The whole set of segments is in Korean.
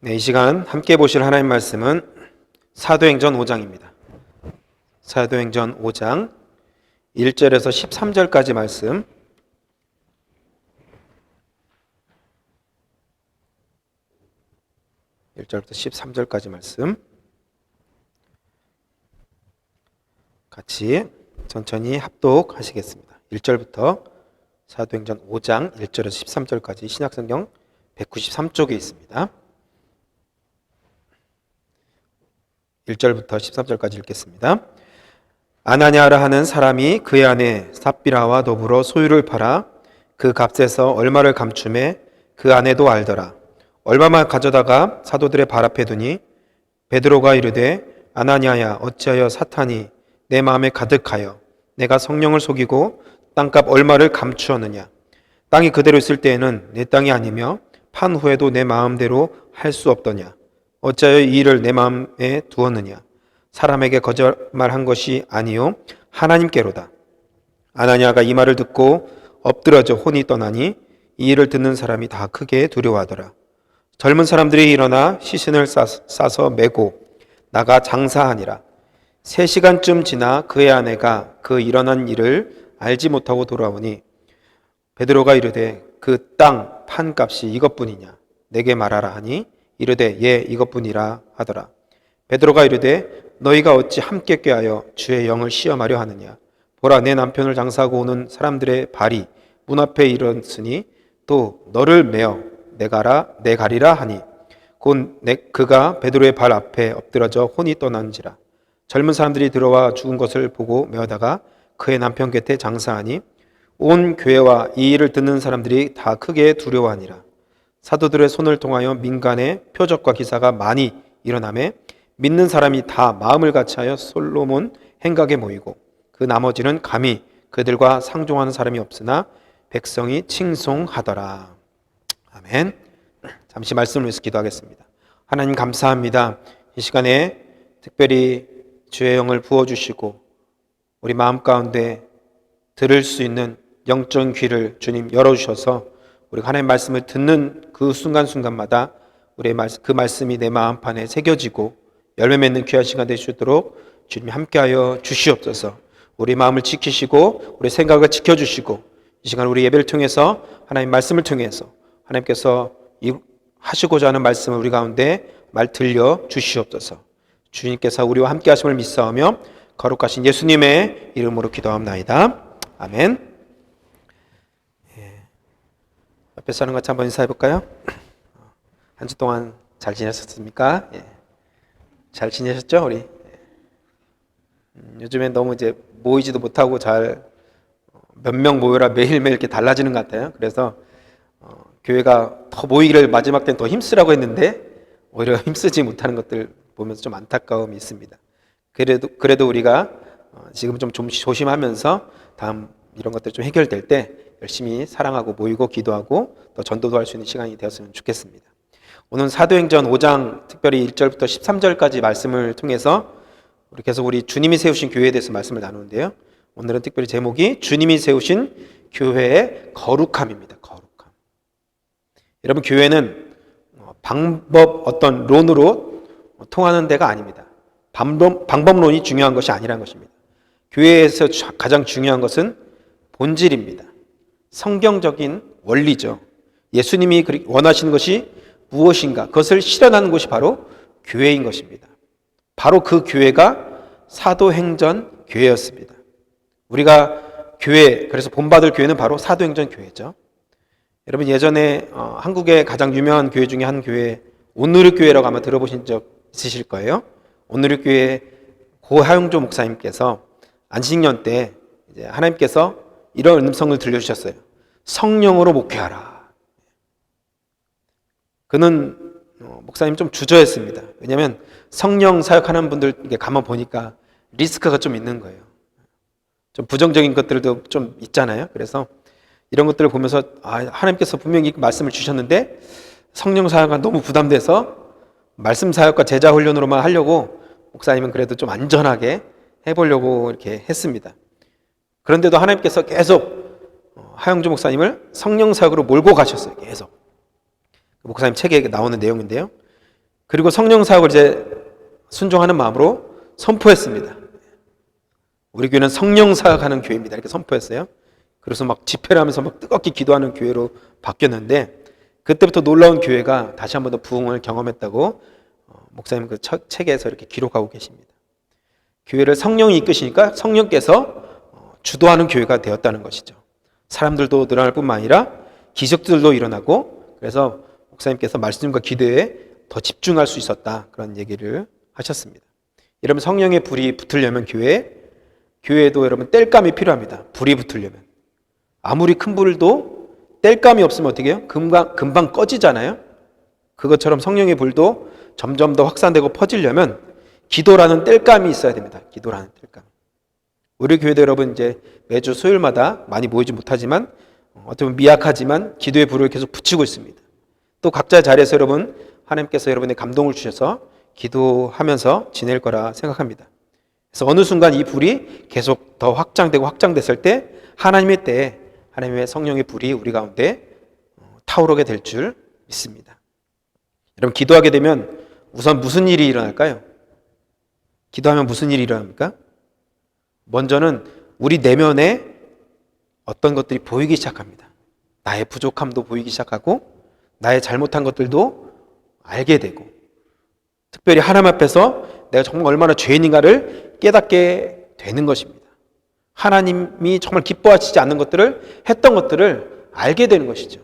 이 시간 함께 보실 하나님 말씀은 사도행전 5장입니다. 사도행전 5장 1절에서 13절까지 말씀, 1절부터 13절까지 말씀 같이 천천히 합독하시겠습니다. 1절부터 사도행전 5장 1절에서 13절까지 신약성경 193쪽에 있습니다. 1절부터 13절까지 읽겠습니다. 아나니아라 하는 사람이 그의 아내 삽비라와 더불어 소유를 팔아 그 값에서 얼마를 감춤해 그 아내도 알더라. 얼마만 가져다가 사도들의 발 앞에 두니 베드로가 이르되 아나니아야 어찌하여 사탄이 내 마음에 가득하여 내가 성령을 속이고 땅값 얼마를 감추었느냐. 땅이 그대로 있을 때에는 내 땅이 아니며 판 후에도 내 마음대로 할 수 없더냐. 어찌하여 이 일을 내 마음에 두었느냐. 사람에게 거짓말한 것이 아니요 하나님께로다. 아나니아가 이 말을 듣고 엎드러져 혼이 떠나니 이 일을 듣는 사람이 다 크게 두려워하더라. 젊은 사람들이 일어나 시신을 싸서 메고 나가 장사하니라. 3시간쯤 지나 그의 아내가 그 일어난 일을 알지 못하고 돌아오니 베드로가 이르되 그 땅 판값이 이것뿐이냐 내게 말하라 하니 이르되 예 이것뿐이라 하더라. 베드로가 이르되 너희가 어찌 함께 꾀하여 주의 영을 시험하려 하느냐. 보라 내 남편을 장사하고 오는 사람들의 발이 문 앞에 이르렀으니 또 너를 메어 내 가리라 하니 곧 그가 베드로의 발 앞에 엎드러져 혼이 떠난지라. 젊은 사람들이 들어와 죽은 것을 보고 메어다가 그의 남편 곁에 장사하니 온 교회와 이 일을 듣는 사람들이 다 크게 두려워하니라. 사도들의 손을 통하여 민간의 표적과 기사가 많이 일어나매 믿는 사람이 다 마음을 같이하여 솔로몬 행각에 모이고 그 나머지는 감히 그들과 상종하는 사람이 없으나 백성이 칭송하더라. 아멘. 잠시 말씀을 위해서 기도하겠습니다. 하나님 감사합니다. 이 시간에 특별히 주의 영을 부어주시고 우리 마음 가운데 들을 수 있는 영적 귀를 주님 열어주셔서 우리가 하나님 말씀을 듣는 그 순간순간마다 우리의 그 말씀이 내 마음판에 새겨지고 열매 맺는 귀한 시간 되시도록 주님이 함께하여 주시옵소서. 우리 마음을 지키시고 우리 생각을 지켜주시고 이 시간 우리 예배를 통해서 하나님 말씀을 통해서 하나님께서 하시고자 하는 말씀을 우리 가운데 말 들려 주시옵소서. 주님께서 우리와 함께 하심을 믿사오며 거룩하신 예수님의 이름으로 기도합나이다. 아멘. 옆에서 하는 같이 한번 인사해 볼까요? 한 주 동안 잘 지내셨습니까? 잘 지내셨죠? 우리 요즘엔 너무 이제 모이지도 못하고 잘 몇 명 모여라 매일매일 이렇게 달라지는 것 같아요. 그래서 교회가 더 모이기를 마지막 때는 더 힘쓰라고 했는데 오히려 힘쓰지 못하는 것들 보면서 좀 안타까움이 있습니다. 그래도 우리가 지금 좀 조심하면서 다음 이런 것들이 좀 해결될 때 열심히 사랑하고 모이고 기도하고 또 전도도 할 수 있는 시간이 되었으면 좋겠습니다. 오늘 사도행전 5장 특별히 1절부터 13절까지 말씀을 통해서 계속 우리 주님이 세우신 교회에 대해서 말씀을 나누는데요. 오늘은 특별히 제목이 주님이 세우신 교회의 거룩함입니다. 거룩함. 여러분 교회는 어떤 론으로 통하는 데가 아닙니다. 방법론이 중요한 것이 아니라는 것입니다. 교회에서 가장 중요한 것은 본질입니다. 성경적인 원리죠. 예수님이 원하시는 것이 무엇인가 그것을 실현하는 것이 바로 교회인 것입니다. 바로 그 교회가 사도행전 교회였습니다. 우리가 교회, 그래서 본받을 교회는 바로 사도행전 교회죠. 여러분 예전에 한국의 가장 유명한 교회 중에 한 교회 온누리교회라고 아마 들어보신 적 있으실 거예요. 온누리교회 고하용조 목사님께서 안식년 때 이제 하나님께서 이런 음성을 들려주셨어요. 성령으로 목회하라. 그는 목사님 좀 주저했습니다. 왜냐하면 성령 사역하는 분들 가만 보니까 리스크가 좀 있는 거예요. 좀 부정적인 것들도 좀 있잖아요. 그래서 이런 것들을 보면서 하나님께서 분명히 말씀을 주셨는데 성령 사역은 너무 부담돼서 말씀 사역과 제자 훈련으로만 하려고 목사님은 그래도 좀 안전하게 해보려고 이렇게 했습니다. 그런데도 하나님께서 계속 하영주 목사님을 성령 사역으로 몰고 가셨어요. 계속 목사님 책에 나오는 내용인데요. 그리고 성령 사역을 이제 순종하는 마음으로 선포했습니다. 우리 교회는 성령 사역하는 교회입니다. 이렇게 선포했어요. 그래서 막 집회를 하면서 막 뜨겁게 기도하는 교회로 바뀌었는데, 그때부터 놀라운 교회가 다시 한 번 더 부흥을 경험했다고 목사님 그 책에서 이렇게 기록하고 계십니다. 교회를 성령이 이끄시니까 성령께서 주도하는 교회가 되었다는 것이죠. 사람들도 늘어날 뿐만 아니라 기적들도 일어나고, 그래서 목사님께서 말씀과 기도에 더 집중할 수 있었다, 그런 얘기를 하셨습니다. 여러분, 성령의 불이 붙으려면 교회에도 여러분 땔감이 필요합니다. 불이 붙으려면 아무리 큰 불도 땔감이 없으면 어떻게 해요? 금방 꺼지잖아요. 그것처럼 성령의 불도 점점 더 확산되고 퍼지려면 기도라는 땔감이 있어야 됩니다. 기도라는 땔감. 우리 교회도 여러분 이제 매주 수요일마다 많이 모이지 못하지만 어떻게 보면 미약하지만 기도의 불을 계속 붙이고 있습니다. 또 각자 자리에서 여러분 하나님께서 여러분의 감동을 주셔서 기도하면서 지낼 거라 생각합니다. 그래서 어느 순간 이 불이 계속 더 확장되고 확장됐을 때 하나님의 때에 하나님의 성령의 불이 우리 가운데 타오르게 될 줄 믿습니다. 여러분, 기도하게 되면 우선 무슨 일이 일어날까요? 기도하면 무슨 일이 일어납니까? 먼저는 우리 내면에 어떤 것들이 보이기 시작합니다. 나의 부족함도 보이기 시작하고 나의 잘못한 것들도 알게 되고, 특별히 하나님 앞에서 내가 정말 얼마나 죄인인가를 깨닫게 되는 것입니다. 하나님이 정말 기뻐하시지 않는 것들을, 했던 것들을 알게 되는 것이죠.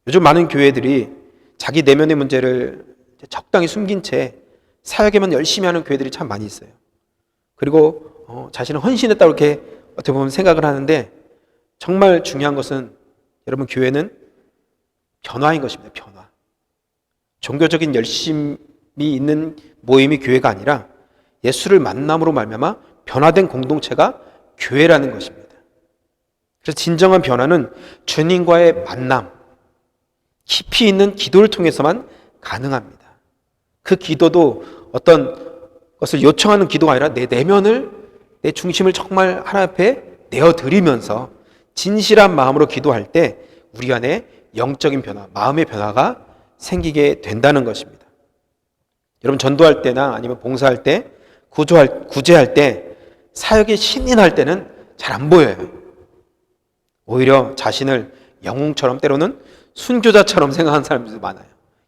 요즘 많은 교회들이 자기 내면의 문제를 적당히 숨긴 채 사역에만 열심히 하는 교회들이 참 많이 있어요. 그리고 자신은 헌신했다고 이렇게 어떻게 보면 생각을 하는데, 정말 중요한 것은 여러분, 교회는 변화인 것입니다. 변화. 종교적인 열심이 있는 모임이 교회가 아니라 예수를 만남으로 말미암아 변화된 공동체가 교회라는 것입니다. 그래서 진정한 변화는 주님과의 만남, 깊이 있는 기도를 통해서만 가능합니다. 그 기도도 어떤 것을 요청하는 기도가 아니라 내 내면을, 내 중심을 정말 하나님 앞에 내어드리면서 진실한 마음으로 기도할 때 우리 안에 영적인 변화, 마음의 변화가 생기게 된다는 것입니다. 여러분, 전도할 때나 아니면 봉사할 때, 구제할 때, 사역에 신이 날 때는 잘 안 보여요. 오히려 자신을 영웅처럼, 때로는 순교자처럼 생각하는 사람들도 많아요.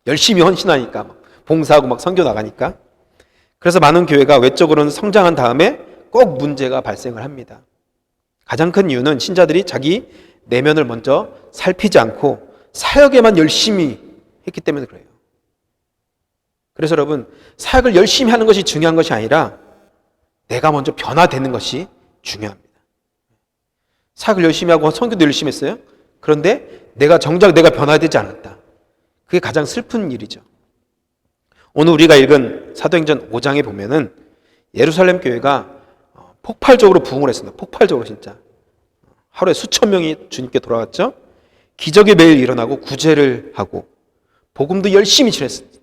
열심히 헌신하니까, 막 봉사하고 막 선교 나가니까. 그래서 많은 교회가 외적으로는 성장한 다음에 꼭 문제가 발생을 합니다. 가장 큰 이유는 신자들이 자기 내면을 먼저 살피지 않고 사역에만 열심히 했기 때문에 그래요. 그래서 여러분, 사역을 열심히 하는 것이 중요한 것이 아니라 내가 먼저 변화되는 것이 중요합니다. 사역을 열심히 하고 선교도 열심히 했어요. 그런데 정작 내가 변화되지 않았다. 그게 가장 슬픈 일이죠. 오늘 우리가 읽은 사도행전 5장에 보면은 예루살렘 교회가 폭발적으로 부흥을 했습니다. 폭발적으로 진짜. 하루에 수천 명이 주님께 돌아갔죠. 기적이 매일 일어나고 구제를 하고 복음도 열심히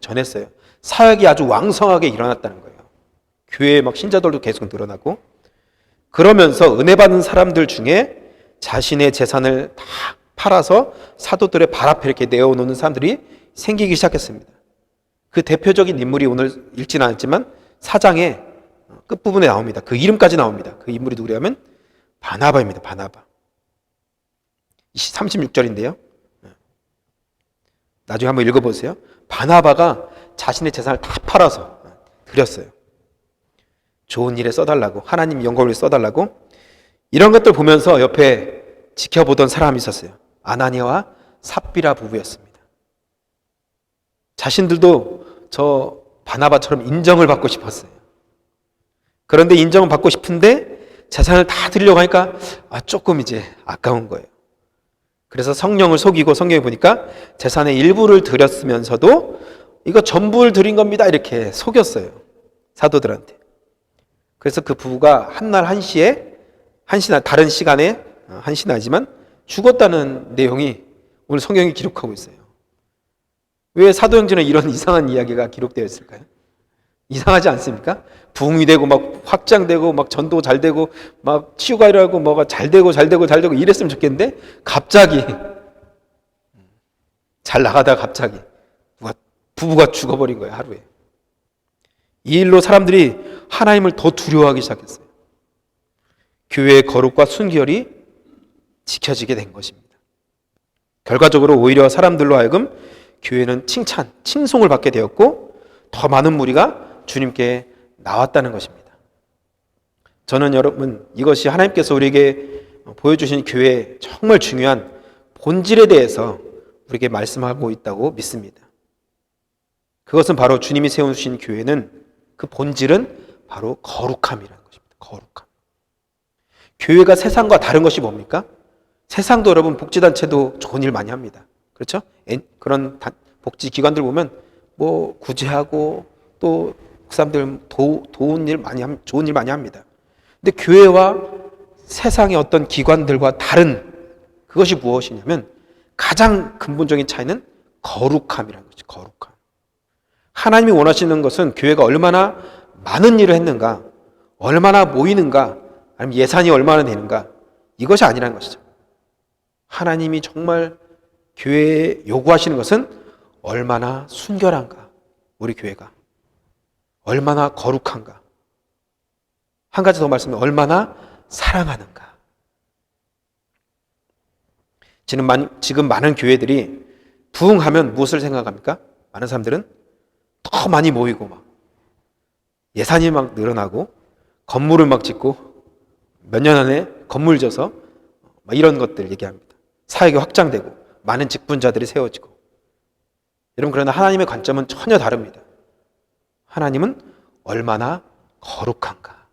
전했어요. 사역이 아주 왕성하게 일어났다는 거예요. 교회에 막 신자들도 계속 늘어나고, 그러면서 은혜 받은 사람들 중에 자신의 재산을 다 팔아서 사도들의 발 앞에 이렇게 내어놓는 사람들이 생기기 시작했습니다. 그 대표적인 인물이 오늘 읽지는 않았지만 4장의 끝부분에 나옵니다. 그 이름까지 나옵니다. 그 인물이 누구냐면 바나바입니다. 바나바. 36절인데요. 나중에 한번 읽어보세요. 바나바가 자신의 재산을 다 팔아서 드렸어요. 좋은 일에 써달라고, 하나님 영광을 위해 써달라고. 이런 것들 보면서 옆에 지켜보던 사람이 있었어요. 아나니아와 삽비라 부부였습니다. 자신들도 저 바나바처럼 인정을 받고 싶었어요. 그런데 인정을 받고 싶은데 재산을 다 드리려고 하니까 조금 이제 아까운 거예요. 그래서 성령을 속이고, 성경에 보니까 재산의 일부를 드렸으면서도 이거 전부를 드린 겁니다, 이렇게 속였어요, 사도들한테. 그래서 그 부부가 한날 한시에, 다른 시간에 한시나지만 죽었다는 내용이 오늘 성경이 기록하고 있어요. 왜 사도행전에 이런 이상한 이야기가 기록되어 있을까요? 이상하지 않습니까? 부흥이 되고 막 확장되고 막 전도 잘 되고 막 치유가 일어나고 뭐가 잘 되고 이랬으면 좋겠는데, 갑자기 잘 나가다가 갑자기 누가 부부가 죽어버린 거예요, 하루에. 이 일로 사람들이 하나님을 더 두려워하기 시작했어요. 교회의 거룩과 순결이 지켜지게 된 것입니다. 결과적으로 오히려 사람들로 하여금 교회는 칭찬, 칭송을 받게 되었고 더 많은 무리가 주님께 나왔다는 것입니다. 저는 여러분, 이것이 하나님께서 우리에게 보여주신 교회의 정말 중요한 본질에 대해서 우리에게 말씀하고 있다고 믿습니다. 그것은 바로 주님이 세우신 교회는, 그 본질은 바로 거룩함이라는 것입니다. 거룩함. 교회가 세상과 다른 것이 뭡니까? 세상도 여러분 복지단체도 좋은 일 많이 합니다. 그렇죠? 그런 복지기관들 보면 뭐 구제하고 또 그 사람들 좋은 일 많이 합니다. 근데 교회와 세상의 어떤 기관들과 다른 그것이 무엇이냐면 가장 근본적인 차이는 거룩함이라는 거죠. 거룩함. 하나님이 원하시는 것은 교회가 얼마나 많은 일을 했는가, 얼마나 모이는가, 아니면 예산이 얼마나 되는가, 이것이 아니라는 것이죠. 하나님이 정말 교회에 요구하시는 것은 얼마나 순결한가, 우리 교회가 얼마나 거룩한가, 한 가지 더 말씀드리면 얼마나 사랑하는가. 지금 많은 교회들이 부흥하면 무엇을 생각합니까? 많은 사람들은 더 많이 모이고 막 예산이 막 늘어나고 건물을 막 짓고 몇 년 안에 건물 져서 막 이런 것들 얘기합니다. 사역이 확장되고 많은 직분자들이 세워지고. 여러분, 그러나 하나님의 관점은 전혀 다릅니다. 하나님은 얼마나 거룩한가,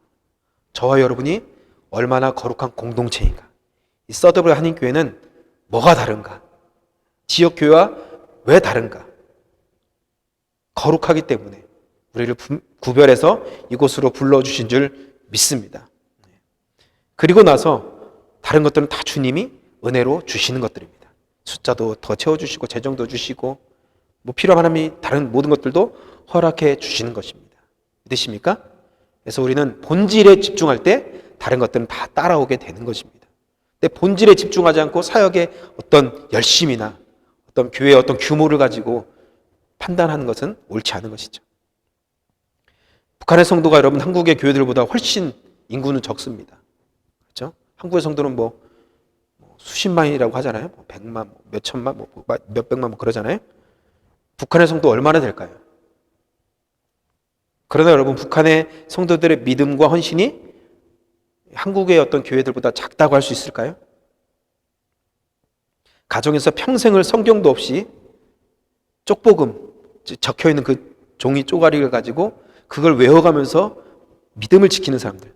저와 여러분이 얼마나 거룩한 공동체인가. 이 서더블 한인교회는 뭐가 다른가, 지역교회와 왜 다른가. 거룩하기 때문에 우리를 구별해서 이곳으로 불러주신 줄 믿습니다. 그리고 나서 다른 것들은 다 주님이 은혜로 주시는 것들입니다. 숫자도 더 채워주시고 재정도 주시고 뭐 필요한 하나님이 다른 모든 것들도 허락해 주시는 것입니다. 믿으십니까? 그래서 우리는 본질에 집중할 때 다른 것들은 다 따라오게 되는 것입니다. 근데 본질에 집중하지 않고 사역의 어떤 열심이나 어떤 교회의 어떤 규모를 가지고 판단하는 것은 옳지 않은 것이죠. 북한의 성도가 여러분 한국의 교회들보다 훨씬 인구는 적습니다. 그렇죠? 한국의 성도는 뭐 수십만이라고 하잖아요. 뭐 100만, 몇 천만, 몇 백만 그러잖아요. 북한의 성도 얼마나 될까요? 그러나 여러분, 북한의 성도들의 믿음과 헌신이 한국의 어떤 교회들보다 작다고 할 수 있을까요? 가정에서 평생을 성경도 없이 쪽복음 적혀있는 그 종이 쪼가리를 가지고 그걸 외워가면서 믿음을 지키는 사람들,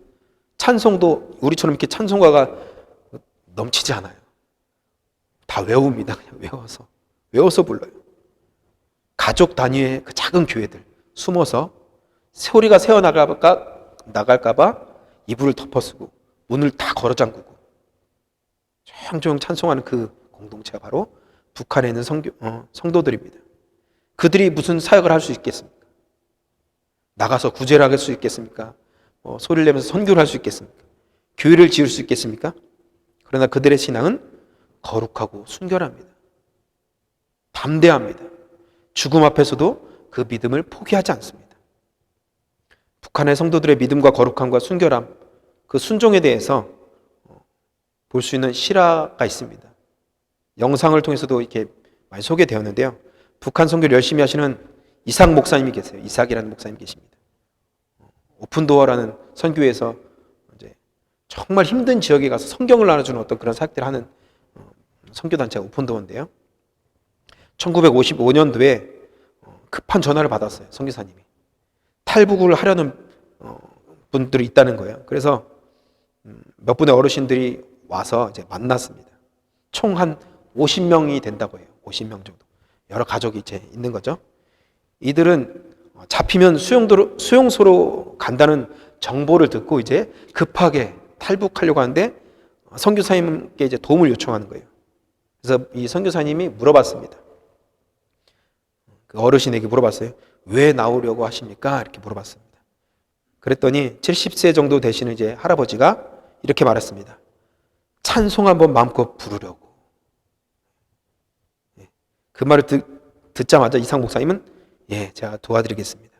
찬송도 우리처럼 이렇게 찬송가가 넘치지 않아요. 다 외웁니다. 그냥 외워서 불러요. 가족 단위의 그 작은 교회들 숨어서 소리가 새어나갈까봐 이불을 덮어쓰고 문을 다 걸어 잠그고 조용조용 찬송하는 그 공동체가 바로 북한에 있는 성도들입니다. 그들이 무슨 사역을 할 수 있겠습니까? 나가서 구제를 할 수 있겠습니까? 소리를 내면서 선교를 할 수 있겠습니까? 교회를 지을 수 있겠습니까? 그러나 그들의 신앙은 거룩하고 순결합니다. 담대합니다. 죽음 앞에서도 그 믿음을 포기하지 않습니다. 북한의 성도들의 믿음과 거룩함과 순결함, 그 순종에 대해서 볼 수 있는 실화가 있습니다. 영상을 통해서도 이렇게 많이 소개되었는데요. 북한 선교를 열심히 하시는 이삭 목사님이 계세요. 이삭이라는 목사님이 계십니다. 오픈도어라는 선교회에서 이제 정말 힘든 지역에 가서 성경을 나눠주는 어떤 그런 사역들을 하는 선교단체가 오픈도어인데요. 1955년도에 급한 전화를 받았어요. 선교사님이. 탈북을 하려는 분들이 있다는 거예요. 그래서 몇 분의 어르신들이 와서 이제 만났습니다. 총 한 50명이 된다고 해요. 50명 정도. 여러 가족이 이제 있는 거죠. 이들은 잡히면 수용소로 간다는 정보를 듣고 이제 급하게 탈북하려고 하는데 선교사님께 이제 도움을 요청하는 거예요. 그래서 이 선교사님이 물어봤습니다. 그 어르신에게 물어봤어요. 왜 나오려고 하십니까? 이렇게 물어봤습니다. 그랬더니 70세 정도 되시는 이제 할아버지가 이렇게 말했습니다. 찬송 한번 마음껏 부르려고. 그 말을 듣자마자 이삭 목사님은 예, 제가 도와드리겠습니다.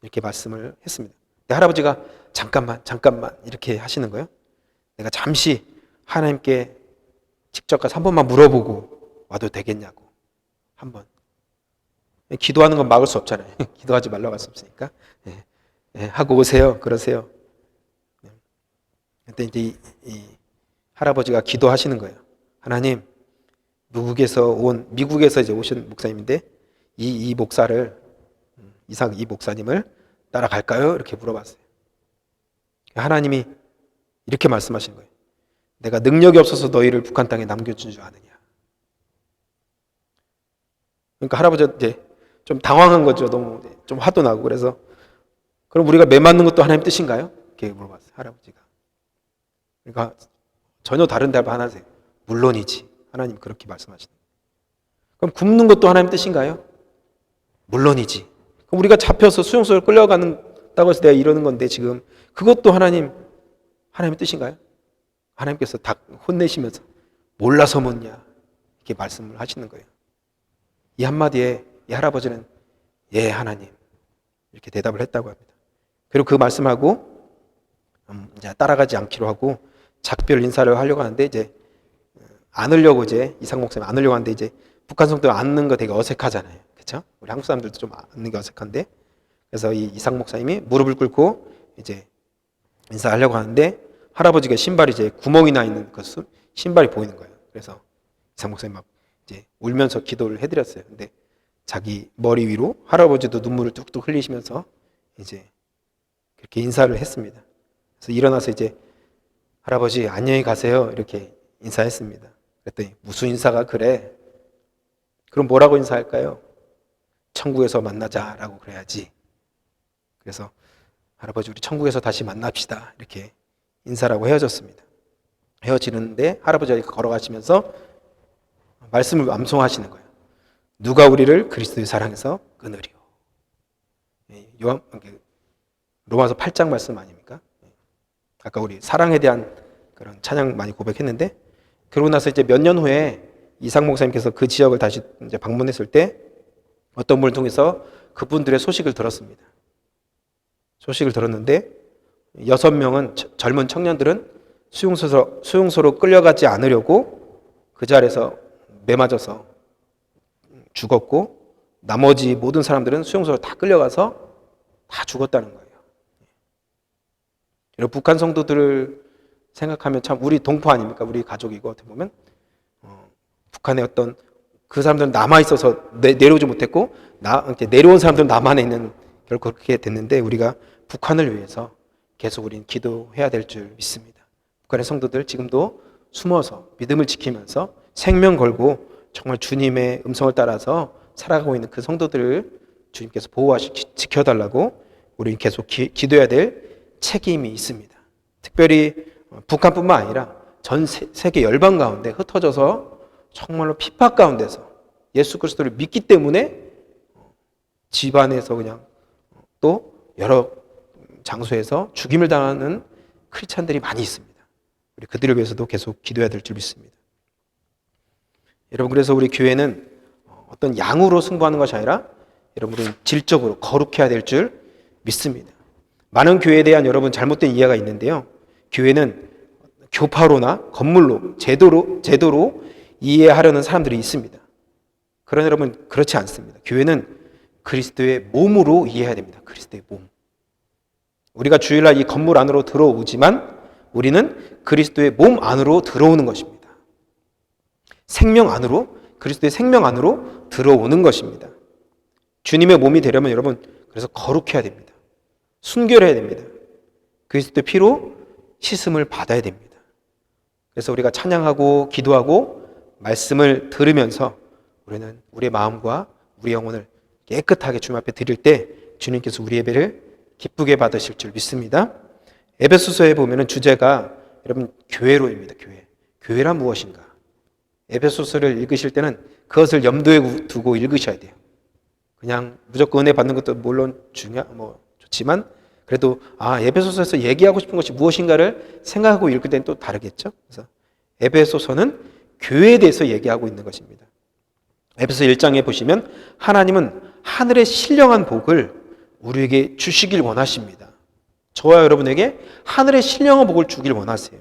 이렇게 말씀을 했습니다. 근데 할아버지가 잠깐만 이렇게 하시는 거예요. 내가 잠시 하나님께 직접 가서 한 번만 물어보고 와도 되겠냐고. 한 번. 기도하는 건 막을 수 없잖아요. 기도하지 말라고 할 수 없으니까. 예, 예, 하고 오세요. 그러세요. 그때 이제 이 할아버지가 기도하시는 거예요. 하나님, 미국에서 이제 오신 목사님인데 이 목사를 이 목사님을 따라갈까요? 이렇게 물어봤어요. 하나님이 이렇게 말씀하신 거예요. 내가 능력이 없어서 너희를 북한 땅에 남겨준 줄 아느냐. 그러니까 할아버지가 이제 좀 당황한 거죠. 너무 좀 화도 나고. 그래서 그럼 우리가 매 맞는 것도 하나님 뜻인가요? 이렇게 물어봤어요. 할아버지가. 그러니까 전혀 다른 답을 하나 하세요. 물론이지. 하나님 그렇게 말씀하시는 거예요. 그럼 굶는 것도 하나님 뜻인가요? 물론이지. 그럼 우리가 잡혀서 수용소를 끌려간다고 해서 내가 이러는 건데 지금 그것도 하나님의 뜻인가요? 하나님께서 다 혼내시면서 몰라서 묻냐 이렇게 말씀을 하시는 거예요. 이 한마디에 이 할아버지는 예 하나님 이렇게 대답을 했다고 합니다. 그리고 그 말씀하고 이제 따라가지 않기로 하고 작별 인사를 하려고 하는데 이제 안으려고 이제 이상 목사님 안으려고 하는데 이제 북한 성도들 안는 거 되게 어색하잖아요. 그렇죠? 우리 한국 사람들도 좀 안는 게 어색한데 그래서 이 이상 목사님이 무릎을 꿇고 이제 인사하려고 하는데 할아버지가 신발이 이제 구멍이 나 있는 그 신발이 보이는 거예요. 그래서 이상 목사님 막 이제 울면서 기도를 해드렸어요. 근데 자기 머리 위로 할아버지도 눈물을 뚝뚝 흘리시면서 이제 그렇게 인사를 했습니다. 그래서 일어나서 이제 할아버지 안녕히 가세요 이렇게 인사했습니다. 그랬더니 무슨 인사가 그래? 그럼 뭐라고 인사할까요? 천국에서 만나자라고 그래야지. 그래서 할아버지 우리 천국에서 다시 만납시다 이렇게 인사라고 헤어졌습니다. 헤어지는데 할아버지가 걸어가시면서 말씀을 암송하시는 거예요. 누가 우리를 그리스도의 사랑에서 끊으리요. 로마서 8장 말씀 아닙니까? 아까 우리 사랑에 대한 그런 찬양 많이 고백했는데 그러고 나서 이제 몇 년 후에 이상 목사님께서 그 지역을 다시 이제 방문했을 때 어떤 분을 통해서 그분들의 소식을 들었습니다. 소식을 들었는데 6명은 젊은 청년들은 수용소로 끌려가지 않으려고 그 자리에서 매맞아서 죽었고 나머지 모든 사람들은 수용소로 다 끌려가서 다 죽었다는 거예요. 여러분 북한 성도들을 생각하면 참 우리 동포 아닙니까? 우리 가족이고 어떻게 보면 북한의 어떤 그 사람들은 남아있어서 내려오지 못했고 내려온 사람들은 남한에 있는 결국 그렇게 됐는데 우리가 북한을 위해서 계속 우리는 기도해야 될 줄 믿습니다. 북한의 성도들 지금도 숨어서 믿음을 지키면서 생명 걸고 정말 주님의 음성을 따라서 살아가고 있는 그 성도들을 주님께서 보호하시고 지켜달라고 우리는 계속 기도해야 될 책임이 있습니다. 특별히 북한뿐만 아니라 전 세계 열방 가운데 흩어져서 정말로 핍박 가운데서 예수 그리스도를 믿기 때문에 집안에서 그냥 또 여러 장소에서 죽임을 당하는 크리스찬들이 많이 있습니다. 우리 그들을 위해서도 계속 기도해야 될 줄 믿습니다. 여러분 그래서 우리 교회는 어떤 양으로 승부하는 것이 아니라 여러분은 질적으로 거룩해야 될 줄 믿습니다. 많은 교회에 대한 여러분 잘못된 이해가 있는데요. 교회는 교파로나 건물로 제도로 이해하려는 사람들이 있습니다. 그러나 여러분 그렇지 않습니다. 교회는 그리스도의 몸으로 이해해야 됩니다. 그리스도의 몸. 우리가 주일날 이 건물 안으로 들어오지만 우리는 그리스도의 몸 안으로 들어오는 것입니다. 생명 안으로 그리스도의 생명 안으로 들어오는 것입니다. 주님의 몸이 되려면 여러분 그래서 거룩해야 됩니다. 순결해야 됩니다. 그리스도의 피로 씻음을 받아야 됩니다. 그래서 우리가 찬양하고 기도하고 말씀을 들으면서 우리는 우리의 마음과 우리 영혼을 깨끗하게 주님 앞에 드릴 때 주님께서 우리 예배를 기쁘게 받으실 줄 믿습니다. 에베소서에 보면은 주제가 여러분 교회로입니다. 교회란 무엇인가? 에베소서를 읽으실 때는 그것을 염두에 두고 읽으셔야 돼요. 그냥 무조건 은혜 받는 것도 물론 좋지만 그래도 에베소서에서 얘기하고 싶은 것이 무엇인가를 생각하고 읽을 때는 또 다르겠죠. 그래서 에베소서는 교회에 대해서 얘기하고 있는 것입니다. 에베소 1장에 보시면 하나님은 하늘의 신령한 복을 우리에게 주시길 원하십니다. 저와 여러분에게 하늘의 신령한 복을 주길 원하세요.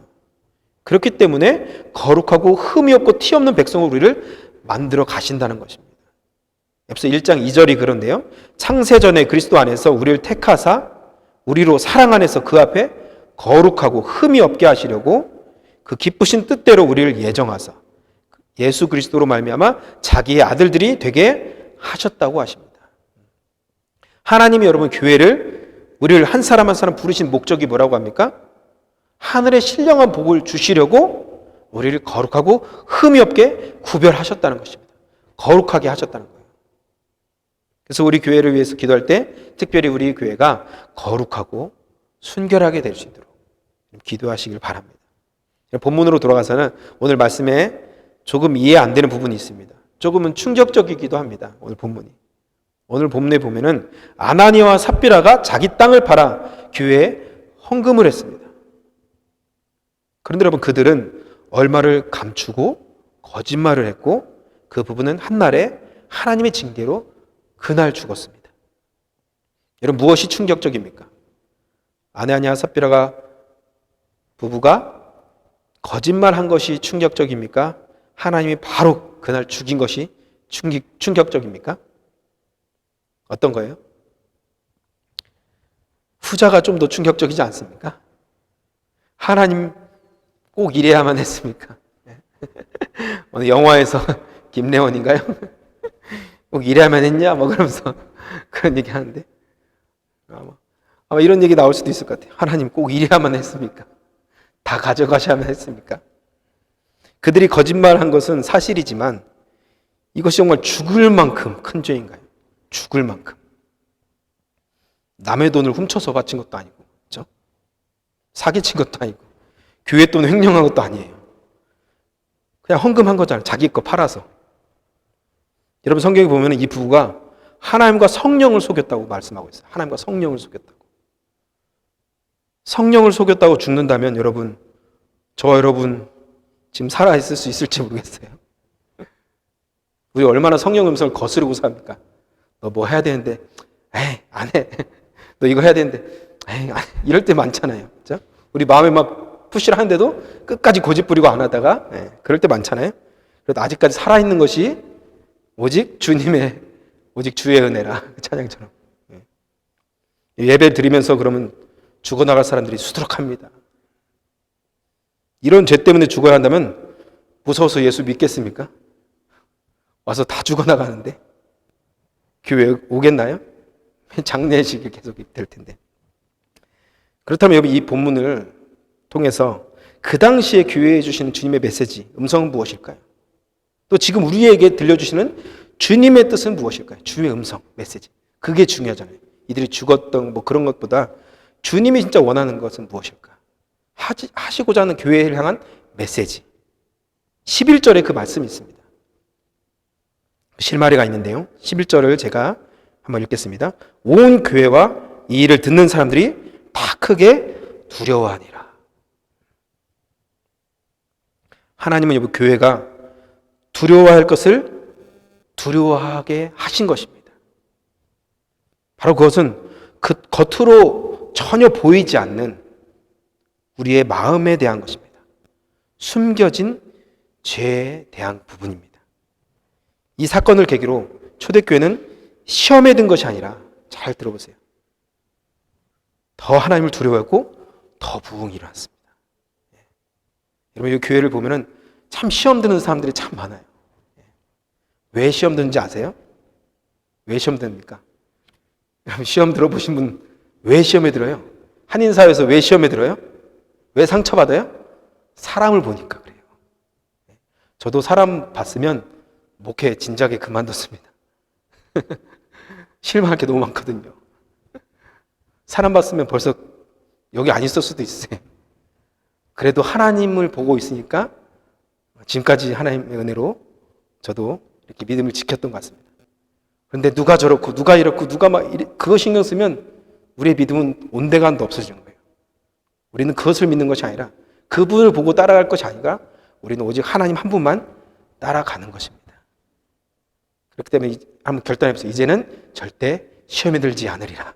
그렇기 때문에 거룩하고 흠이 없고 티 없는 백성으로 우리를 만들어 가신다는 것입니다. 에베소 1장 2절이 그런데요. 창세전에 그리스도 안에서 우리를 택하사 우리로 사랑 안에서 그 앞에 거룩하고 흠이 없게 하시려고 그 기쁘신 뜻대로 우리를 예정하사 예수 그리스도로 말미암아 자기의 아들들이 되게 하셨다고 하십니다. 하나님이 여러분 교회를 우리를 한 사람 한 사람 부르신 목적이 뭐라고 합니까? 하늘의 신령한 복을 주시려고 우리를 거룩하고 흠이 없게 구별하셨다는 것입니다. 거룩하게 하셨다는 거예요. 그래서 우리 교회를 위해서 기도할 때 특별히 우리 교회가 거룩하고 순결하게 될 수 있도록 기도하시길 바랍니다. 본문으로 돌아가서는 오늘 말씀에 조금 이해 안 되는 부분이 있습니다. 조금은 충격적이기도 합니다. 오늘 본문이. 오늘 본문에 보면은 아나니아와 삽비라가 자기 땅을 팔아 교회에 헌금을 했습니다. 그런데 여러분 그들은 얼마를 감추고 거짓말을 했고 그 부분은 한날에 하나님의 징계로 그날 죽었습니다. 여러분 무엇이 충격적입니까? 아나니아와 삽비라가 부부가 거짓말한 것이 충격적입니까? 하나님이 바로 그날 죽인 것이 충격적입니까? 어떤 거예요? 후자가 좀 더 충격적이지 않습니까? 하나님 꼭 이래야만 했습니까? 오늘 영화에서 김래원인가요? 꼭 이래야만 했냐? 뭐 그러면서 그런 얘기 하는데 아마 이런 얘기 나올 수도 있을 것 같아요. 하나님 꼭 이래야만 했습니까? 다 가져가셔야만 했습니까? 그들이 거짓말한 것은 사실이지만 이것이 정말 죽을 만큼 큰 죄인가요? 죽을 만큼. 남의 돈을 훔쳐서 바친 것도 아니고, 그렇죠? 사기친 것도 아니고, 교회 돈을 횡령한 것도 아니에요. 그냥 헌금한 거잖아요. 자기 거 팔아서. 여러분 성경에 보면 이 부부가 하나님과 성령을 속였다고 말씀하고 있어요. 하나님과 성령을 속였다고. 성령을 속였다고 죽는다면 여러분, 저와 여러분 지금 살아있을 수 있을지 모르겠어요. 우리 얼마나 성령 음성을 거스르고 삽니까? 너 뭐 해야 되는데 에이 안 해. 너 이거 해야 되는데 에이 안 해. 이럴 때 많잖아요. 그렇죠? 우리 마음에 막 푸시를 하는데도 끝까지 고집 부리고 안 하다가 그럴 때 많잖아요. 그래도 아직까지 살아있는 것이 오직 주님의 오직 주의 은혜라 그 찬양처럼. 예배 드리면서 그러면 죽어나갈 사람들이 수두룩합니다. 이런 죄 때문에 죽어야 한다면 무서워서 예수 믿겠습니까? 와서 다 죽어나가는데 교회 오겠나요? 장례식이 계속 될 텐데. 그렇다면 여러분 이 본문을 통해서 그 당시에 교회에 주시는 주님의 메시지, 음성은 무엇일까요? 또 지금 우리에게 들려주시는 주님의 뜻은 무엇일까요? 주님의 음성, 메시지. 그게 중요하잖아요. 이들이 죽었던 뭐 그런 것보다 주님이 진짜 원하는 것은 무엇일까? 하시고자 하는 교회를 향한 메시지. 11절에 그 말씀이 있습니다. 실마리가 있는데요. 11절을 제가 한번 읽겠습니다. 온 교회와 이 일을 듣는 사람들이 다 크게 두려워하니라. 하나님은 여기 교회가 두려워할 것을 두려워하게 하신 것입니다. 바로 그것은 그 겉으로 전혀 보이지 않는 우리의 마음에 대한 것입니다. 숨겨진 죄에 대한 부분입니다. 이 사건을 계기로 초대교회는 시험에 든 것이 아니라 잘 들어보세요. 더 하나님을 두려워했고 더 부흥이 일어났습니다. 여러분 이 교회를 보면은 참 시험 드는 사람들이 참 많아요. 왜 시험 드는지 아세요? 왜 시험 듭니까? 여러분 시험 들어보신 분 왜 시험에 들어요? 한인사회에서 왜 시험에 들어요? 왜 상처받아요? 사람을 보니까 그래요. 저도 사람 봤으면 목회 진작에 그만뒀습니다. 실망할 게 너무 많거든요. 사람 봤으면 벌써 여기 안 있을 수도 있어요. 그래도 하나님을 보고 있으니까 지금까지 하나님의 은혜로 저도 이렇게 믿음을 지켰던 것 같습니다. 그런데 누가 저렇고 누가 이렇고 누가 막 그거 신경 쓰면 우리의 믿음은 온데간도 없어지는 거예요. 우리는 그것을 믿는 것이 아니라 그분을 보고 따라갈 것이 아니라 우리는 오직 하나님 한 분만 따라가는 것입니다. 그렇기 때문에 한번 결단해보세요. 이제는 절대 시험에 들지 않으리라.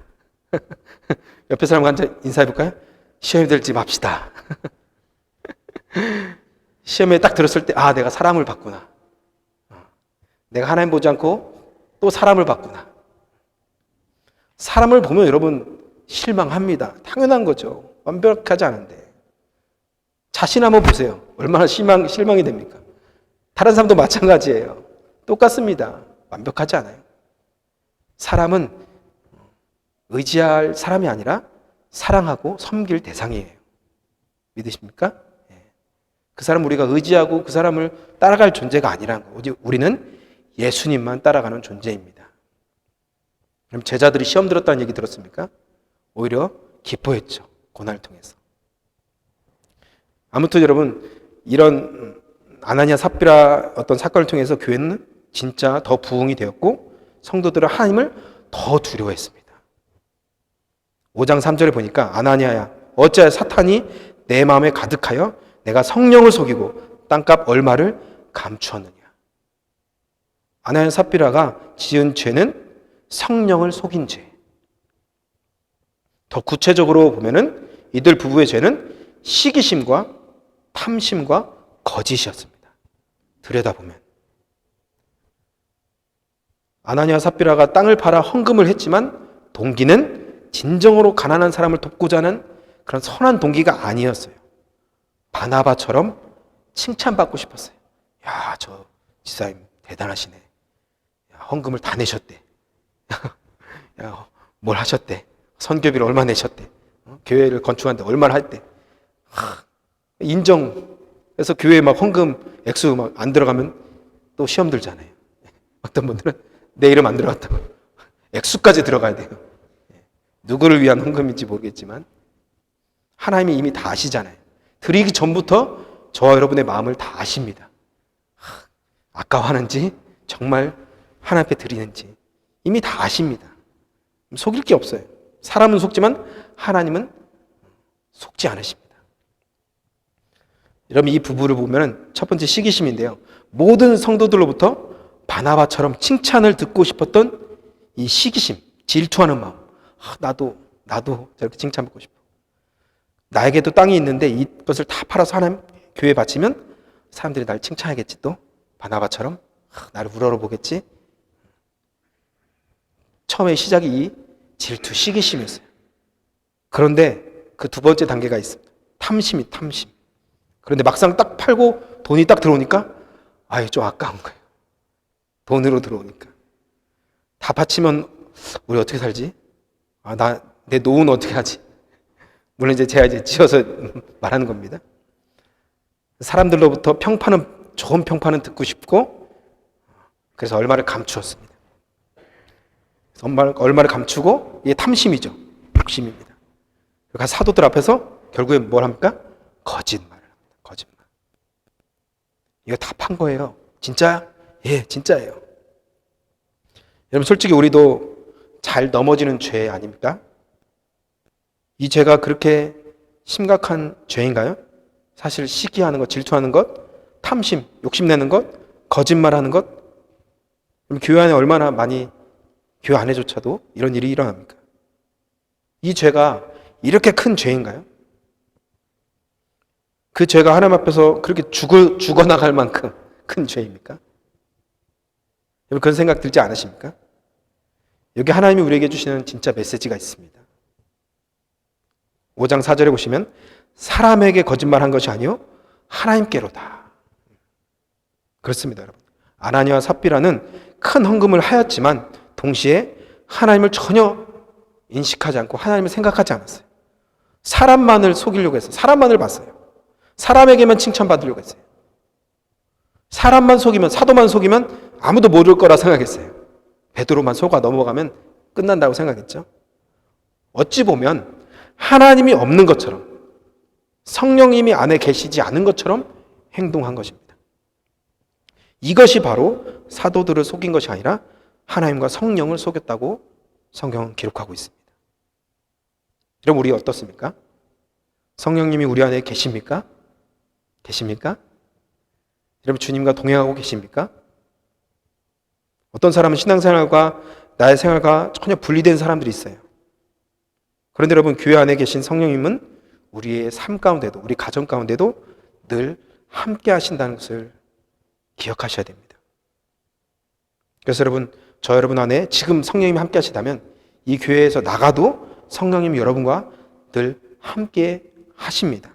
옆에 사람과 앉아 인사해볼까요? 시험에 들지 맙시다. 시험에 딱 들었을 때, 아, 내가 사람을 봤구나. 내가 하나님 보지 않고 또 사람을 봤구나. 사람을 보면 여러분 실망합니다. 당연한 거죠. 완벽하지 않은데. 자신 한번 보세요. 얼마나 실망이 됩니까? 다른 사람도 마찬가지예요. 똑같습니다. 완벽하지 않아요. 사람은 의지할 사람이 아니라 사랑하고 섬길 대상이에요. 믿으십니까? 그 사람 우리가 의지하고 그 사람을 따라갈 존재가 아니라는 거예요. 우리는 예수님만 따라가는 존재입니다. 그럼 제자들이 시험 들었다는 얘기 들었습니까? 오히려 기뻐했죠. 고난을 통해서. 아무튼 여러분, 이런 아나니아 삽비라 어떤 사건을 통해서 교회는 진짜 더 부흥이 되었고 성도들은 하나님을 더 두려워했습니다. 5장 3절에 보니까 아나니아야 어찌하여 사탄이 내 마음에 가득하여 내가 성령을 속이고 땅값 얼마를 감추었느냐. 아나니아 삽비라가 지은 죄는 성령을 속인 죄. 더 구체적으로 보면은 이들 부부의 죄는 시기심과 탐심과 거짓이었습니다. 들여다보면 아나니아 삽비라가 땅을 팔아 헌금을 했지만 동기는 진정으로 가난한 사람을 돕고자 하는 그런 선한 동기가 아니었어요. 바나바처럼 칭찬받고 싶었어요. 야, 저 지사님 대단하시네. 야, 헌금을 다 내셨대. 야, 뭘 하셨대. 선교비를 얼마 내셨대. 교회를 건축하는데 얼마를 했대. 인정해서 교회에 막 헌금 액수 막 안 들어가면 또 시험 들잖아요. 어떤 분들은 내 이름 안 들어갔다고 액수까지 들어가야 돼요. 누구를 위한 헌금인지 모르겠지만 하나님이 이미 다 아시잖아요. 드리기 전부터 저와 여러분의 마음을 다 아십니다. 아까워하는지 정말 하나님 앞에 드리는지 이미 다 아십니다. 속일 게 없어요. 사람은 속지만 하나님은 속지 않으십니다. 여러분, 이 부부를 보면 첫 번째 시기심인데요. 모든 성도들로부터 바나바처럼 칭찬을 듣고 싶었던 이 시기심, 질투하는 마음. 나도 저렇게 칭찬받고 싶어. 나에게도 땅이 있는데 이것을 다 팔아서 하나님 교회에 바치면 사람들이 날 칭찬하겠지 또. 바나바처럼 나를 우러러보겠지. 처음에 시작이 이 질투, 시기심이었어요. 그런데 그 두 번째 단계가 있습니다. 탐심. 그런데 막상 딱 팔고 돈이 딱 들어오니까 좀 아까운 거예요. 돈으로 들어오니까. 다 바치면 우리 어떻게 살지? 내 노후는 어떻게 하지? 물론 제가 지어서 말하는 겁니다. 사람들로부터 좋은 평판은 듣고 싶고, 그래서 얼마를 감추었습니다. 얼마를 감추고, 이게 탐심이죠. 욕심입니다. 그러니까 사도들 앞에서 결국엔 뭘 합니까? 거짓말. 이거 다 판 거예요. 진짜야? 예, 진짜예요. 여러분, 솔직히 우리도 잘 넘어지는 죄 아닙니까? 이 죄가 그렇게 심각한 죄인가요? 사실 시기하는 것, 질투하는 것, 탐심, 욕심내는 것, 거짓말하는 것. 그럼 교회 안에 얼마나 많이, 교회 안에조차도 이런 일이 일어납니까? 이 죄가 이렇게 큰 죄인가요? 그 죄가 하나님 앞에서 그렇게 죽어나갈 만큼 큰 죄입니까? 여러분, 그런 생각 들지 않으십니까? 여기 하나님이 우리에게 주시는 진짜 메시지가 있습니다. 5장 4절에 보시면 사람에게 거짓말한 것이 아니요 하나님께로다. 그렇습니다, 여러분. 아나니아와 삽비라는 큰 헌금을 하였지만 동시에 하나님을 전혀 인식하지 않고 하나님을 생각하지 않았어요. 사람만을 속이려고 했어요. 사람만을 봤어요. 사람에게만 칭찬받으려고 했어요. 사람만 속이면, 사도만 속이면 아무도 모를 거라 생각했어요. 베드로만 속아 넘어가면 끝난다고 생각했죠. 어찌 보면 하나님이 없는 것처럼, 성령님이 안에 계시지 않은 것처럼 행동한 것입니다. 이것이 바로 사도들을 속인 것이 아니라 하나님과 성령을 속였다고 성경은 기록하고 있습니다. 그럼 우리 어떻습니까? 성령님이 우리 안에 계십니까? 계십니까? 여러분, 주님과 동행하고 계십니까? 어떤 사람은 신앙생활과 나의 생활과 전혀 분리된 사람들이 있어요. 그런데 여러분, 교회 안에 계신 성령님은 우리의 삶 가운데도, 우리 가정 가운데도 늘 함께 하신다는 것을 기억하셔야 됩니다. 그래서 여러분, 저 여러분 안에 지금 성령님이 함께 하시다면 이 교회에서 나가도 성령님이 여러분과 늘 함께 하십니다.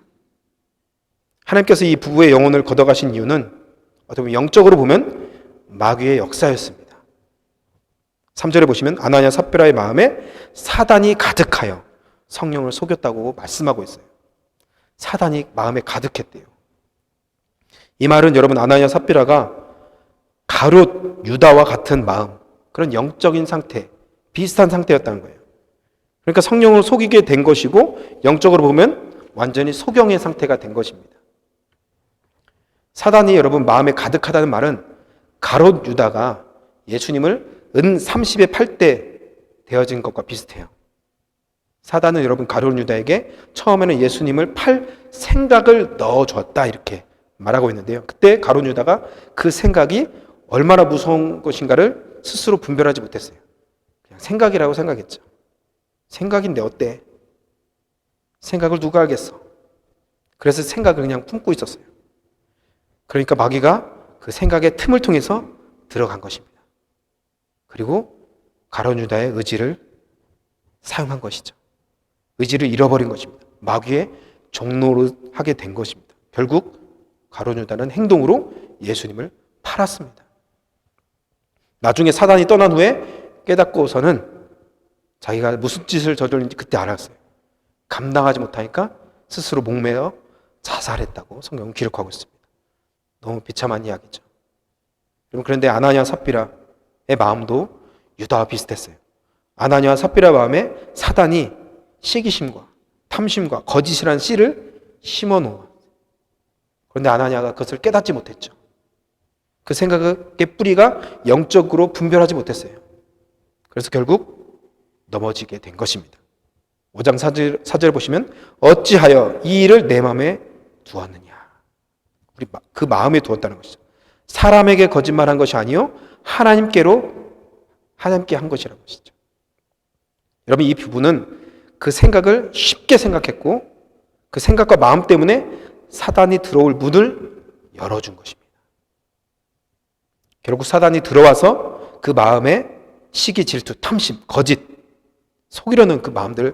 하나님께서 이 부부의 영혼을 걷어가신 이유는 어떻게 보면 영적으로 보면 마귀의 역사였습니다. 3절에 보시면 아나니아 삽비라의 마음에 사단이 가득하여 성령을 속였다고 말씀하고 있어요. 사단이 마음에 가득했대요. 이 말은 여러분, 아나니아 삽비라가 가룟 유다와 같은 마음, 그런 영적인 상태, 비슷한 상태였다는 거예요. 그러니까 성령을 속이게 된 것이고 영적으로 보면 완전히 소경의 상태가 된 것입니다. 사단이 여러분 마음에 가득하다는 말은 가룟 유다가 예수님을 은 30의 8대 되어진 것과 비슷해요. 사단은 여러분 가룟 유다에게 처음에는 예수님을 팔 생각을 넣어줬다 이렇게 말하고 있는데요. 그때 가룟 유다가 그 생각이 얼마나 무서운 것인가를 스스로 분별하지 못했어요. 그냥 생각이라고 생각했죠. 생각인데 어때? 생각을 누가 알겠어? 그래서 생각을 그냥 품고 있었어요. 그러니까 마귀가 그 생각의 틈을 통해서 들어간 것입니다. 그리고 가룟 유다의 의지를 사용한 것이죠. 의지를 잃어버린 것입니다. 마귀의 종노릇 하게 된 것입니다. 결국 가룟 유다는 행동으로 예수님을 팔았습니다. 나중에 사단이 떠난 후에 깨닫고서는 자기가 무슨 짓을 저질렀는지 그때 알았어요. 감당하지 못하니까 스스로 목매어 자살했다고 성경은 기록하고 있습니다. 너무 비참한 이야기죠. 그런데 아나니아 삽비라의 마음도 유다와 비슷했어요. 아나니아 삽비라 마음에 사단이 시기심과 탐심과 거짓이라는 씨를 심어 놓아. 그런데 아나니아가 그것을 깨닫지 못했죠. 그 생각의 뿌리가 영적으로 분별하지 못했어요. 그래서 결국 넘어지게 된 것입니다. 5장 4절 보시면 어찌하여 이 일을 내 마음에 두었느냐. 그 마음에 두었다는 것이죠. 사람에게 거짓말한 것이 아니요 하나님께 한 것이라는 것이죠. 여러분, 이 부부는 그 생각을 쉽게 생각했고 그 생각과 마음 때문에 사단이 들어올 문을 열어준 것입니다. 결국 사단이 들어와서 그 마음에 시기, 질투, 탐심, 거짓, 속이려는 그 마음들을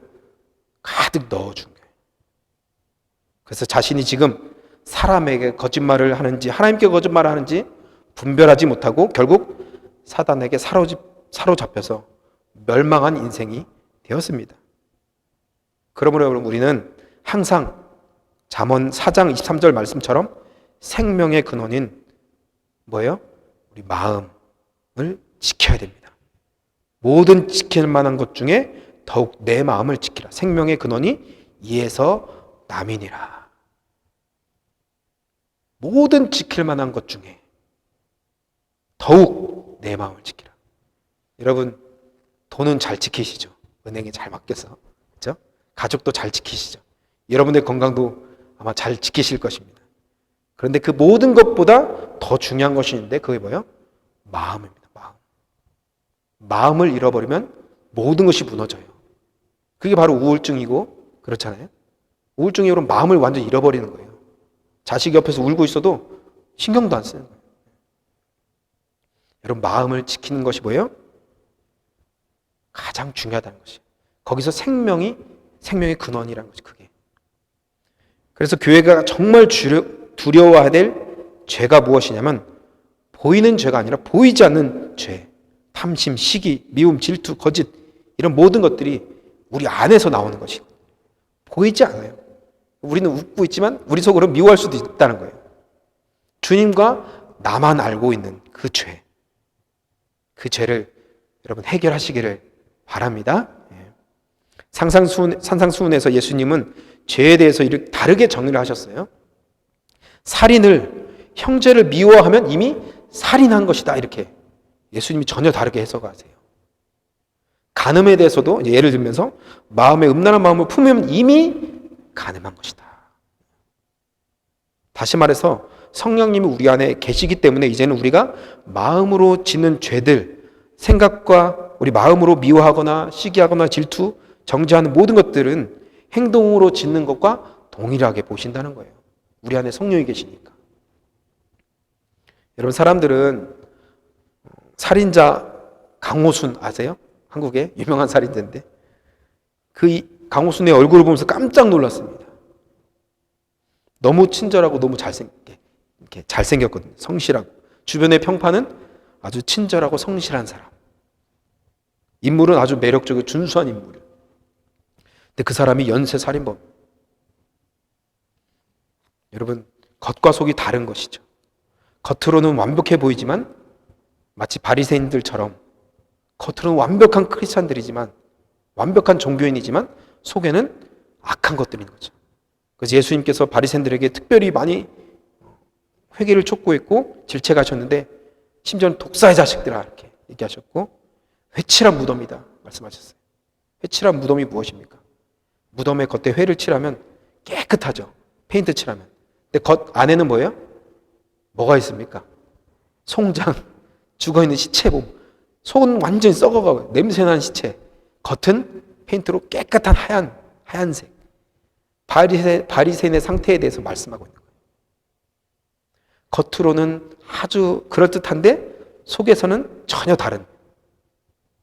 가득 넣어준 거예요. 그래서 자신이 지금 사람에게 거짓말을 하는지 하나님께 거짓말을 하는지 분별하지 못하고 결국 사단에게 사로잡혀서 멸망한 인생이 되었습니다. 그러므로 여러분, 우리는 항상 잠언 4장 23절 말씀처럼 생명의 근원인 뭐예요? 우리 마음을 지켜야 됩니다. 모든 지킬 만한 것 중에 더욱 내 마음을 지키라. 생명의 근원이 이에서 남이니라. 모든 지킬 만한 것 중에 더욱 내 마음을 지키라. 여러분, 돈은 잘 지키시죠? 은행에 잘 맡겨서. 그렇죠? 가족도 잘 지키시죠? 여러분의 건강도 아마 잘 지키실 것입니다. 그런데 그 모든 것보다 더 중요한 것이 있는데 그게 뭐예요? 마음입니다. 마음을 잃어버리면 모든 것이 무너져요. 그게 바로 우울증이고 그렇잖아요. 우울증이 여러분 마음을 완전히 잃어버리는 거예요. 자식이 옆에서 울고 있어도 신경도 안 쓰는 거예요. 여러분, 마음을 지키는 것이 뭐예요? 가장 중요하다는 것이. 거기서 생명의 근원이라는 것이 그게. 그래서 교회가 정말 두려워해야 될 죄가 무엇이냐면 보이는 죄가 아니라 보이지 않는 죄. 탐심, 시기, 미움, 질투, 거짓 이런 모든 것들이 우리 안에서 나오는 것이고 보이지 않아요. 우리는 웃고 있지만 우리 속으로 미워할 수도 있다는 거예요. 주님과 나만 알고 있는 그 죄. 그 죄를 여러분 해결하시기를 바랍니다. 산상수훈에서 예수님은 죄에 대해서 이렇게 다르게 정의를 하셨어요. 살인을 형제를 미워하면 이미 살인한 것이다 이렇게 예수님이 전혀 다르게 해석하세요. 간음에 대해서도 예를 들면서 마음에 음란한 마음을 품으면 이미 간음한 것이다. 다시 말해서 성령님이 우리 안에 계시기 때문에 이제는 우리가 마음으로 짓는 죄들, 생각과 우리 마음으로 미워하거나 시기하거나 질투, 정죄하는 모든 것들은 행동으로 짓는 것과 동일하게 보신다는 거예요. 우리 안에 성령이 계시니까. 여러분, 사람들은 살인자 강호순 아세요? 한국의 유명한 살인자인데 그 강호순의 얼굴을 보면서 깜짝 놀랐습니다. 너무 친절하고 너무 잘생겼거든요. 성실하고. 주변의 평판은 아주 친절하고 성실한 사람. 인물은 아주 매력적이고 준수한 인물. 근데 그 사람이 연쇄 살인범. 여러분, 겉과 속이 다른 것이죠. 겉으로는 완벽해 보이지만 마치 바리새인들처럼 겉으로는 완벽한 크리스찬들이지만 완벽한 종교인이지만 속에는 악한 것들인 거죠. 그래서 예수님께서 바리새인들에게 특별히 많이 회개를 촉구했고 질책하셨는데 심지어는 독사의 자식들아 이렇게 얘기하셨고 회칠한 무덤이다 말씀하셨어요. 회칠한 무덤이 무엇입니까? 무덤에 겉에 회를 칠하면 깨끗하죠. 페인트 칠하면. 근데 겉 안에는 뭐예요? 뭐가 있습니까? 송장, 죽어있는 시체 몸. 속은 완전히 썩어가고 냄새나는 시체. 겉은 페인트로 깨끗한 하얀색. 바리새인의 상태에 대해서 말씀하고 있는 거예요. 겉으로는 아주 그럴듯한데 속에서는 전혀 다른,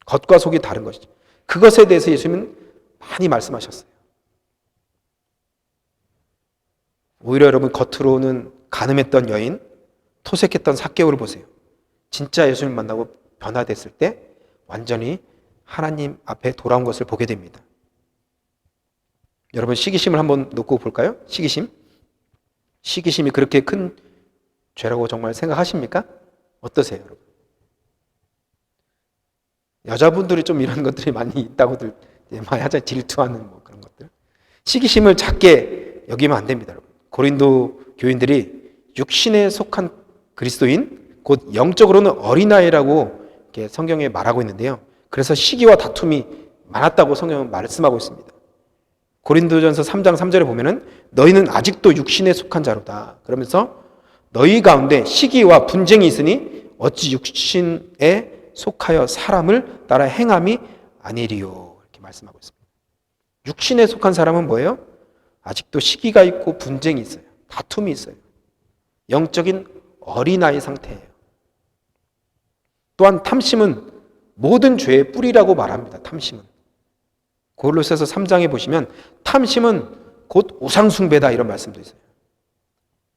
겉과 속이 다른 것이죠. 그것에 대해서 예수님은 많이 말씀하셨어요. 오히려 여러분, 겉으로는 간음했던 여인, 토색했던 삭개오를 보세요. 진짜 예수님 만나고 변화됐을 때 완전히 하나님 앞에 돌아온 것을 보게 됩니다. 여러분, 시기심을 한번 놓고 볼까요? 시기심이 그렇게 큰 죄라고 정말 생각하십니까? 어떠세요, 여러분? 여자분들이 좀 이런 것들이 많이 있다고들 많이 하잖아요. 질투하는 뭐 그런 것들. 시기심을 작게 여기면 안 됩니다, 여러분. 고린도 교인들이 육신에 속한 그리스도인, 곧 영적으로는 어린아이라고 이렇게 성경에 말하고 있는데요. 그래서 시기와 다툼이 많았다고 성경은 말씀하고 있습니다. 고린도전서 3장 3절에 보면은 너희는 아직도 육신에 속한 자로다. 그러면서 너희 가운데 시기와 분쟁이 있으니 어찌 육신에 속하여 사람을 따라 행함이 아니리요. 이렇게 말씀하고 있습니다. 육신에 속한 사람은 뭐예요? 아직도 시기가 있고 분쟁이 있어요. 다툼이 있어요. 영적인 어린아이 상태예요. 또한 탐심은 모든 죄의 뿌리라고 말합니다. 탐심은. 고린도서 3장에 보시면 탐심은 곧 우상숭배다 이런 말씀도 있어요.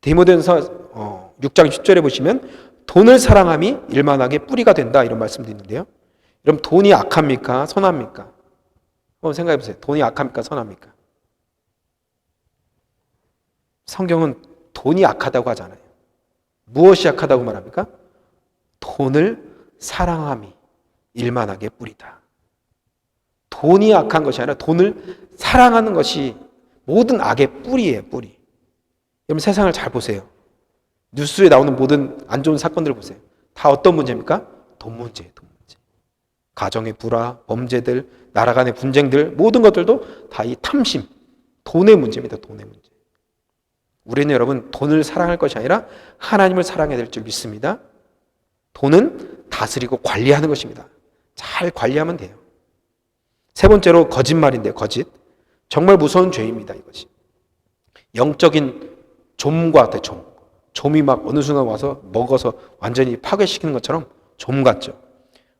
디모데전서 6장 10절에 보시면 돈을 사랑함이 일만하게 뿌리가 된다 이런 말씀도 있는데요. 여러분, 돈이 악합니까? 선합니까? 한번 생각해 보세요. 돈이 악합니까? 선합니까? 성경은 돈이 악하다고 하잖아요. 무엇이 악하다고 말합니까? 돈을 사랑함이 일만하게 뿌리다. 돈이 악한 것이 아니라 돈을 사랑하는 것이 모든 악의 뿌리예요, 뿌리. 여러분, 세상을 잘 보세요. 뉴스에 나오는 모든 안 좋은 사건들을 보세요. 다 어떤 문제입니까? 돈 문제예요, 돈 문제. 가정의 불화, 범죄들, 나라 간의 분쟁들, 모든 것들도 다 이 탐심, 돈의 문제입니다, 돈의 문제. 우리는 여러분, 돈을 사랑할 것이 아니라 하나님을 사랑해야 될 줄 믿습니다. 돈은 다스리고 관리하는 것입니다. 잘 관리하면 돼요. 세 번째로 거짓말인데요, 거짓. 정말 무서운 죄입니다, 이것이. 영적인 좀과 같아요, 좀. 좀이 막 어느 순간 와서 먹어서 완전히 파괴시키는 것처럼 좀 같죠.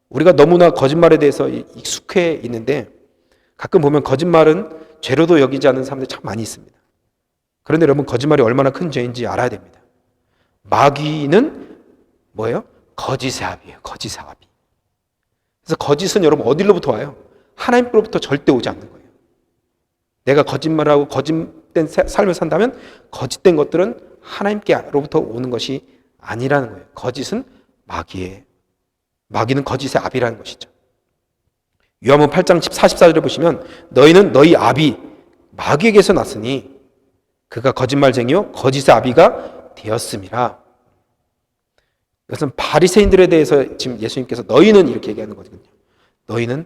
우리가 너무나 거짓말에 대해서 익숙해 있는데 가끔 보면 거짓말은 죄로도 여기지 않는 사람들이 참 많이 있습니다. 그런데 여러분, 거짓말이 얼마나 큰 죄인지 알아야 됩니다. 마귀는 뭐예요? 거짓의 아비예요, 거짓의 아비. 그래서 거짓은 여러분 어디로부터 와요? 하나님으로부터 절대 오지 않는 거예요. 내가 거짓말하고 거짓된 삶을 산다면 거짓된 것들은 하나님께로부터 오는 것이 아니라는 거예요. 거짓은 마귀는 거짓의 아비라는 것이죠. 요한복음 8장 44절에 보시면 너희는 너희 아비 마귀에게서 났으니 그가 거짓말쟁이요 거짓의 아비가 되었음이라. 이것은 바리새인들에 대해서 지금 예수님께서 너희는 이렇게 얘기하는 거거든요. 너희는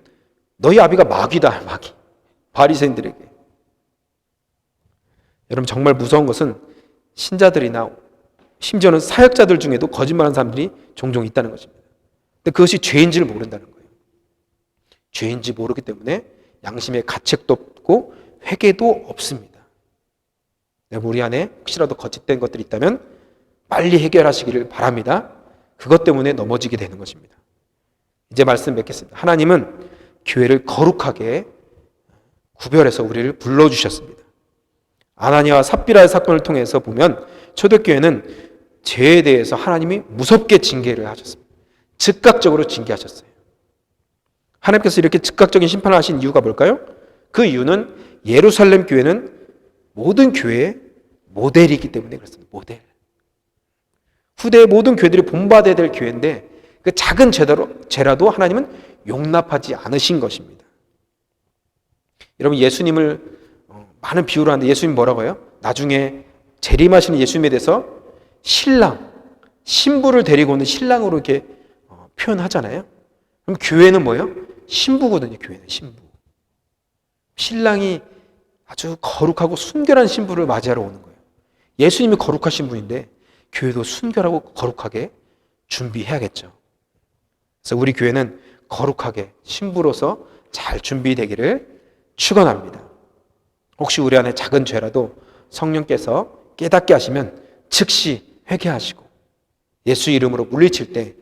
너희 아비가 마귀다, 마귀. 바리새인들에게. 여러분, 정말 무서운 것은 신자들이나 심지어는 사역자들 중에도 거짓말하는 사람들이 종종 있다는 것입니다. 근데 그것이 죄인지를 모른다는 거예요. 죄인지 모르기 때문에 양심의 가책도 없고 회개도 없습니다. 우리 안에 혹시라도 거짓된 것들이 있다면 빨리 해결하시기를 바랍니다. 그것 때문에 넘어지게 되는 것입니다. 이제 말씀 맺겠습니다. 하나님은 교회를 거룩하게 구별해서 우리를 불러주셨습니다. 아나니아와 삽비라의 사건을 통해서 보면 초대교회는 죄에 대해서 하나님이 무섭게 징계를 하셨습니다. 즉각적으로 징계하셨어요. 하나님께서 이렇게 즉각적인 심판을 하신 이유가 뭘까요? 그 이유는 예루살렘 교회는 모든 교회의 모델이기 때문에 그렇습니다. 모델. 후대의 모든 교회들이 본받아야 될 교회인데 그 작은 죄라도 하나님은 용납하지 않으신 것입니다. 여러분, 예수님을 많은 비유를 하는데 예수님 뭐라고 해요? 나중에 재림하시는 예수님에 대해서 신랑, 신부를 데리고 오는 신랑으로 이렇게 표현하잖아요. 그럼 교회는 뭐예요? 신부거든요. 교회는 신부. 신랑이 아주 거룩하고 순결한 신부를 맞이하러 오는 거예요. 예수님이 거룩하신 분인데 교회도 순결하고 거룩하게 준비해야겠죠. 그래서 우리 교회는 거룩하게 신부로서 잘 준비되기를 축원합니다. 혹시 우리 안에 작은 죄라도 성령께서 깨닫게 하시면 즉시 회개하시고 예수 이름으로 물리칠 때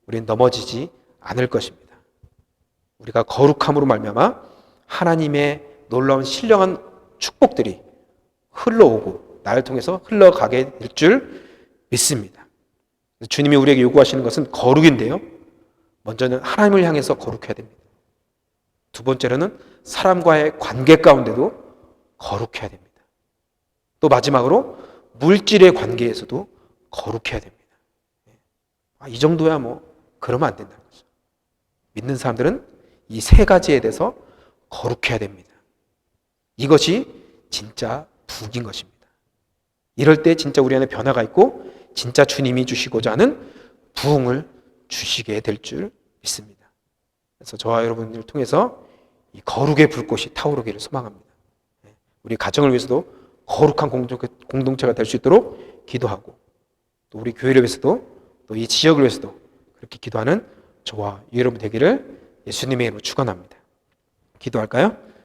우리는 넘어지지 않을 것입니다. 우리가 거룩함으로 말미암아 하나님의 놀라운 신령한 축복들이 흘러오고 나를 통해서 흘러가게 될 줄 믿습니다. 주님이 우리에게 요구하시는 것은 거룩인데요, 먼저는 하나님을 향해서 거룩해야 됩니다. 두 번째로는 사람과의 관계 가운데도 거룩해야 됩니다. 또 마지막으로 물질의 관계에서도 거룩해야 됩니다. 이 정도야 뭐 그러면 안 된다는 거죠. 믿는 사람들은 이 세 가지에 대해서 거룩해야 됩니다. 이것이 진짜 부인 것입니다. 이럴 때 진짜 우리 안에 변화가 있고 진짜 주님이 주시고자 하는 부흥을 주시게 될 줄 믿습니다. 그래서 저와 여러분을 통해서 이 거룩의 불꽃이 타오르기를 소망합니다. 우리 가정을 위해서도 거룩한 공동체가 될 수 있도록 기도하고 또 우리 교회를 위해서도 또 이 지역을 위해서도 그렇게 기도하는 저와 여러분 되기를 예수님의 이름으로 축원합니다. 기도할까요?